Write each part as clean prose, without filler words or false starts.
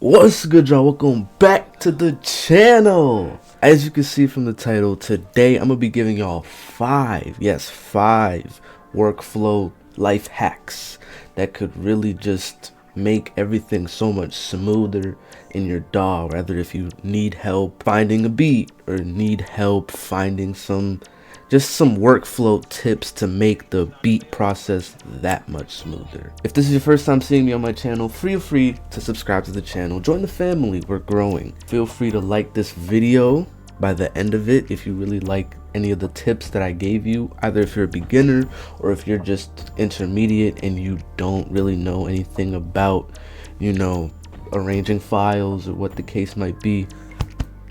What's good, y'all? Welcome back to the channel. As you can see from the title, today I'm gonna be giving y'all five workflow life hacks that could really just make everything so much smoother in your DAW. Rather, if you need help finding a beat or need help finding some workflow tips to make the beat process that much smoother. If this is your first time seeing me on my channel, feel free to subscribe to the channel. Join the family, we're growing. Feel free to like this video by the end of it if you really like any of the tips that I gave you, either if you're a beginner or if you're just intermediate and you don't really know anything about, arranging files or what the case might be.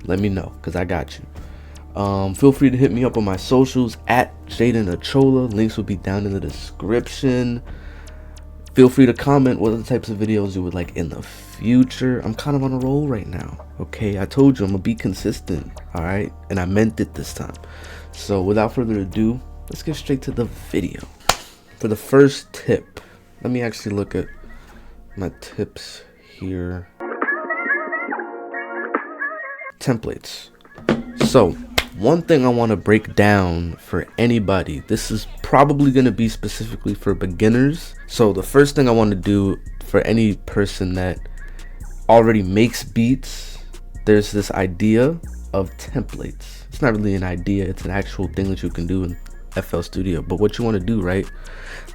Let me know, because I got you. Feel free to hit me up on my socials at Jaden Achola. Links will be down in the description. Feel free to comment what other types of videos you would like in the future. I'm kind of on a roll right now. Okay, I told you I'm gonna be consistent. All right, and I meant it this time. So without further ado, let's get straight to the video. For the first tip, let me actually look at my tips here. Templates. So one thing I want to break down for anybody, this is probably going to be specifically for beginners. So the first thing I want to do for any person that already makes beats, there's this idea of templates. It's not really an idea, it's an actual thing that you can do in FL Studio. But what you want to do, right?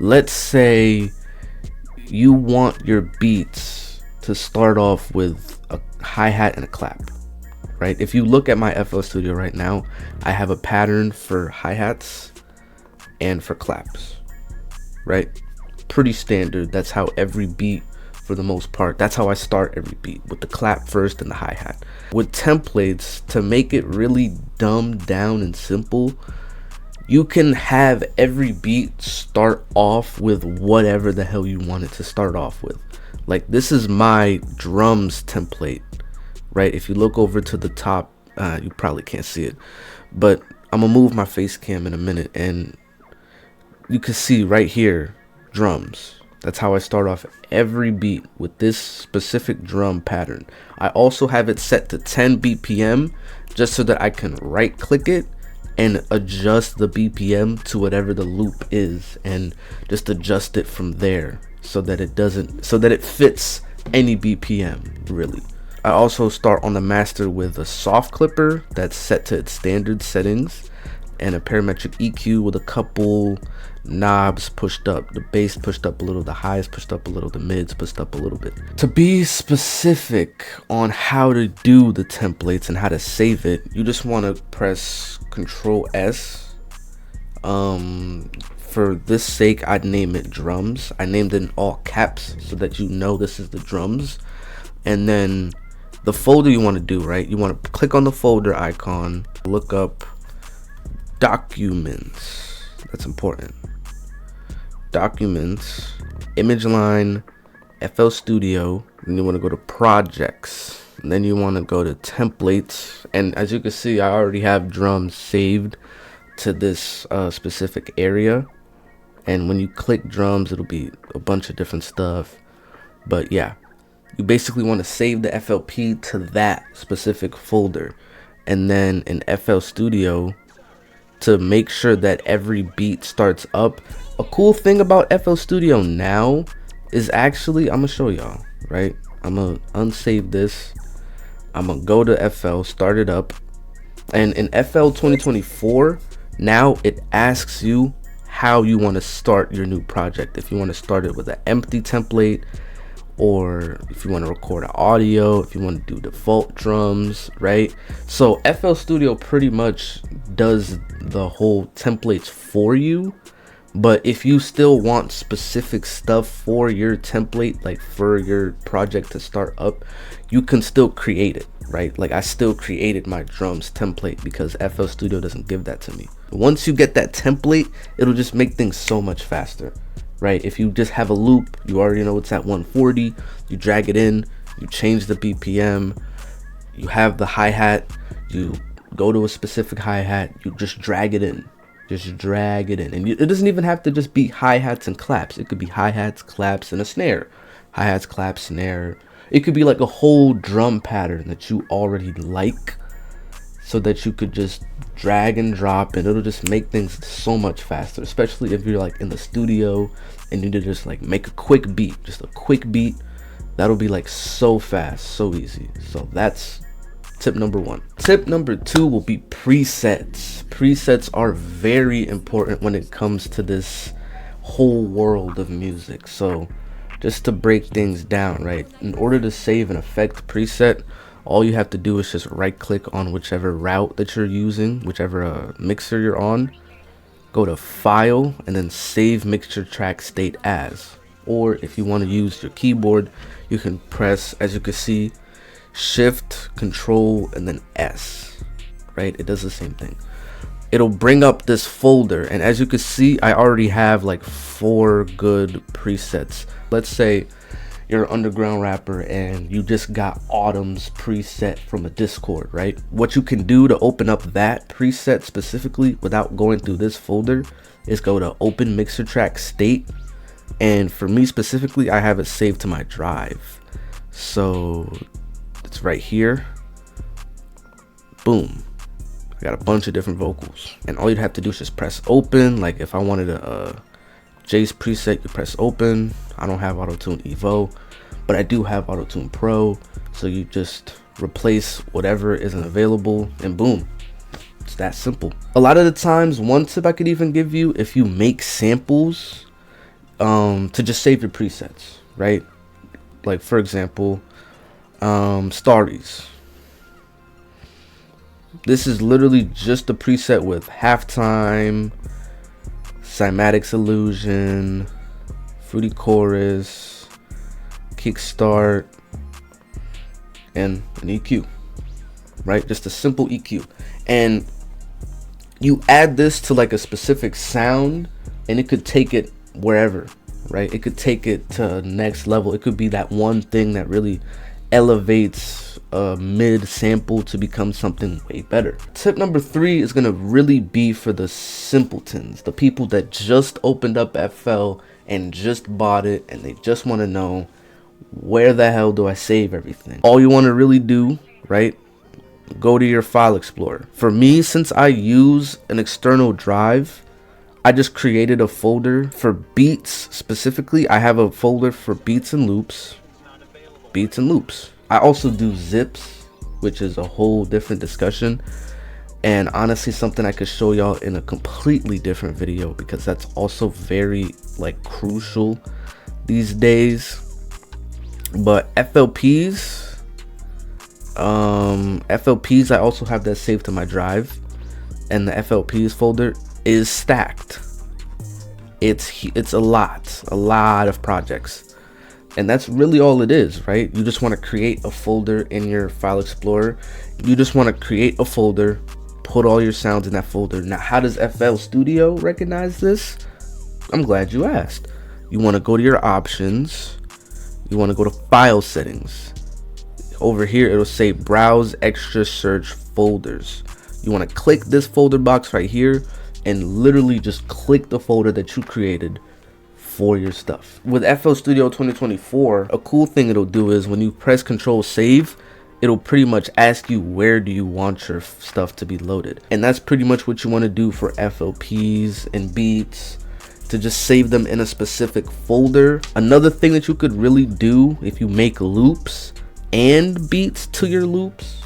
Let's say you want your beats to start off with a hi-hat and a clap. Right? If you look at my FL Studio right now, I have a pattern for hi-hats and for claps, right? Pretty standard. That's how every beat, for the most part, that's how I start every beat, with the clap first and the hi-hat. With templates, to make it really dumbed down and simple, you can have every beat start off with whatever the hell you want it to start off with. Like, this is my drums template. Right, if you look over to the top, you probably can't see it, but I'm gonna move my face cam in a minute and you can see right here, drums. That's how I start off every beat, with this specific drum pattern. I also have it set to 10 BPM just so that I can right click it and adjust the BPM to whatever the loop is and just adjust it from there so that it fits any BPM really. I also start on the master with a soft clipper that's set to its standard settings and a parametric EQ with a couple knobs pushed up. The bass pushed up a little, the highs pushed up a little, the mids pushed up a little bit. To be specific on how to do the templates and how to save it, you just want to press Control S. For this sake, I'd name it drums. I named it in all caps so that you know this is the drums. And then the folder you want to do, right? You want to click on the folder icon, look up documents. That's important. Documents, image line, FL Studio. Then you want to go to projects. And then you want to go to templates. And as you can see, I already have drums saved to this specific area. And when you click drums, it'll be a bunch of different stuff. But yeah. You basically want to save the FLP to that specific folder, and then in FL Studio, to make sure that every beat starts up. A cool thing about FL Studio now is actually, I'm gonna show y'all, right? I'm gonna unsave this, I'm gonna go to FL, start it up, and in FL 2024 now it asks you how you want to start your new project. If you want to start it with an empty template, or if you want to record an audio, if you want to do default drums, right? So FL Studio pretty much does the whole templates for you. But if you still want specific stuff for your template, like for your project to start up, you can still create it, right? Like I still created my drums template because FL Studio doesn't give that to me. Once you get that template, it'll just make things so much faster. Right, if you just have a loop, you already know it's at 140, you drag it in, you change the BPM, you have the hi-hat, you go to a specific hi-hat, you just drag it in, and it doesn't even have to just be hi-hats and claps. It could be hi-hats, claps, and a snare, hi-hats, claps, snare, it could be like a whole drum pattern that you already like, so that you could just drag and drop, and it'll just make things so much faster, especially if you're like in the studio and you need to just like make a quick beat, just a quick beat. That'll be like so fast, so easy. So that's tip number 1. Tip number 2 will be presets. Presets are very important when it comes to this whole world of music. So just to break things down, right? In order to save an effect preset, all you have to do is just right click on whichever route that you're using, whichever mixer you're on, go to file and then save mixture track state as. Or if you want to use your keyboard, you can press, as you can see, shift, control, and then S, right? It does the same thing. It'll bring up this folder, and as you can see, I already have like 4 good presets. Let's say you're an underground rapper and you just got Autumn's preset from a Discord, right? What you can do to open up that preset specifically without going through this folder is go to open mixer track state, and for me specifically, I have it saved to my drive. So it's right here. Boom. I got a bunch of different vocals, and all you'd have to do is just press open. Like if I wanted a Jace preset, you press open. I don't have Auto-Tune Evo, but I do have Auto-Tune Pro, so you just replace whatever isn't available, and boom, it's that simple. A lot of the times, one tip I could even give you, if you make samples, to just save your presets, right? Like for example, Starries. This is literally just a preset with halftime, cymatics illusion, fruity chorus, kickstart, and an EQ, right? Just a simple EQ. And you add this to like a specific sound, and it could take it wherever, right? It could take it to next level. It could be that one thing that really elevates a mid sample to become something way better. Tip number 3 is gonna really be for the simpletons, the people that just opened up FL and just bought it and they just want to know, where the hell do I save everything? All you want to really do, right, go to your file explorer. For me, since I use an external drive, I just created a folder for beats. Specifically, I have a folder for beats and loops. I also do zips, which is a whole different discussion, and honestly something I could show y'all in a completely different video, because that's also very like crucial these days. But FLPs, I also have that saved to my drive, and the FLPs folder is stacked. It's a lot of projects. And that's really all it is, right? You just want to create a folder in your file explorer. You just want to create a folder, put all your sounds in that folder. Now, how does FL Studio recognize this? I'm glad you asked. You want to go to your options. You want to go to file settings. Over here, it'll say browse extra search folders. You want to click this folder box right here and literally just click the folder that you created for your stuff. With FL Studio 2024, a cool thing it'll do is when you press Control Save, it'll pretty much ask you where do you want your stuff to be loaded. And that's pretty much what you want to do for FLPs and beats, to just save them in a specific folder. Another thing that you could really do if you make loops and beats to your loops,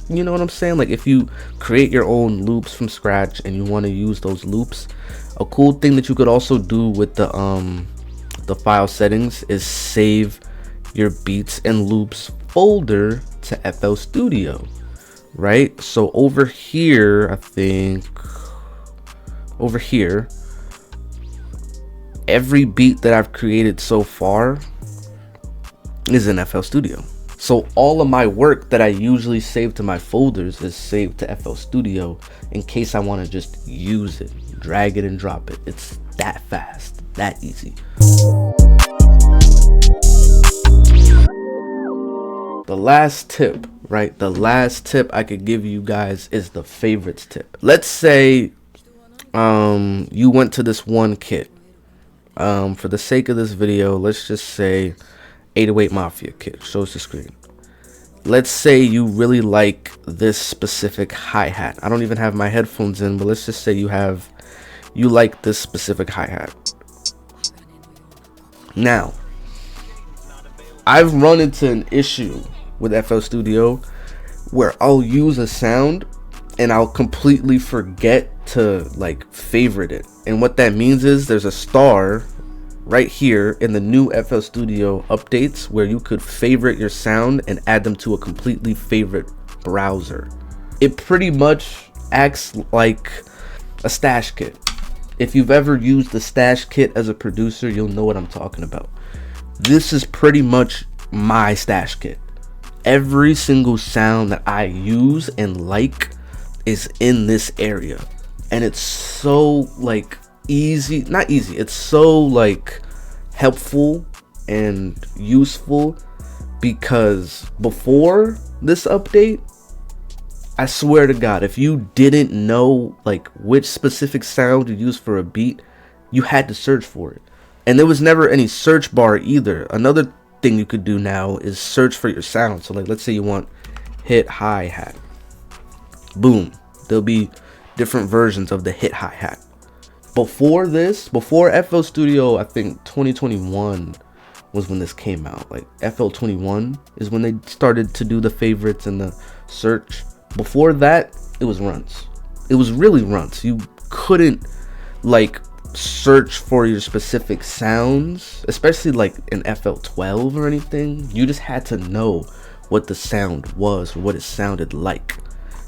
you know what I'm saying? Like if you create your own loops from scratch and you want to use those loops, a cool thing that you could also do with the file settings is save your beats and loops folder to FL Studio, right? So over here, I think over here, every beat that I've created so far is in FL Studio. So all of my work that I usually save to my folders is saved to FL Studio in case I want to just use it, drag it and drop it. It's that fast, that easy. The last tip, right? The last tip I could give you guys is the favorites tip. Let's say you went to this one kit. For the sake of this video, let's just say 808 Mafia kit, shows the screen. Let's say you really like this specific hi-hat. I don't even have my headphones in, but let's just say you like this specific hi-hat. Now, I've run into an issue with FL Studio where I'll use a sound and I'll completely forget to like favorite it. And what that means is there's a star right here in the new FL Studio updates where you could favorite your sound and add them to a completely favorite browser. It pretty much acts like a stash kit. If you've ever used the stash kit as a producer, you'll know what I'm talking about. This is pretty much my stash kit. Every single sound that I use and like is in this area, and it's so like not easy, it's so like helpful and useful, because before this update, I swear to God, if you didn't know like which specific sound to use for a beat, you had to search for it, and there was never any search bar either. Another thing you could do now is search for your sound. So like, let's say you want hit hi-hat, boom, there'll be different versions of the hit hi-hat. Before FL Studio, I think 2021 was when this came out. Like FL 21 is when they started to do the favorites and the search. Before that, it was runts. It was really runts. You couldn't like search for your specific sounds, especially like in FL 12 or anything. You just had to know what the sound was or what it sounded like.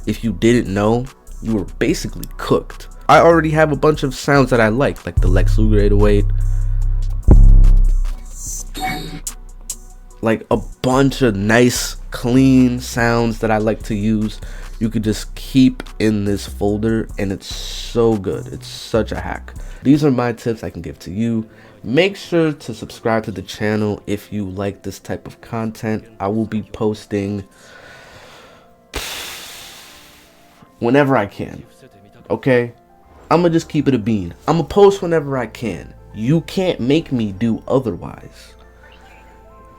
If you didn't know, you were basically cooked. I already have a bunch of sounds that I like the Lex Luger 808, like a bunch of nice clean sounds that I like to use. You could just keep in this folder, and it's so good. It's such a hack. These are my tips I can give to you. Make sure to subscribe to the channel if you like this type of content. I will be posting whenever I can, okay? I'm gonna just keep it a bean. I'm gonna post whenever I can. You can't make me do otherwise.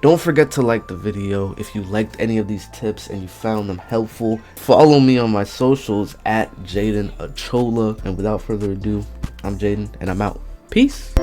Don't forget to like the video if you liked any of these tips and you found them helpful. Follow me on my socials at Jaden Achola. And without further ado, I'm Jaden and I'm out. Peace.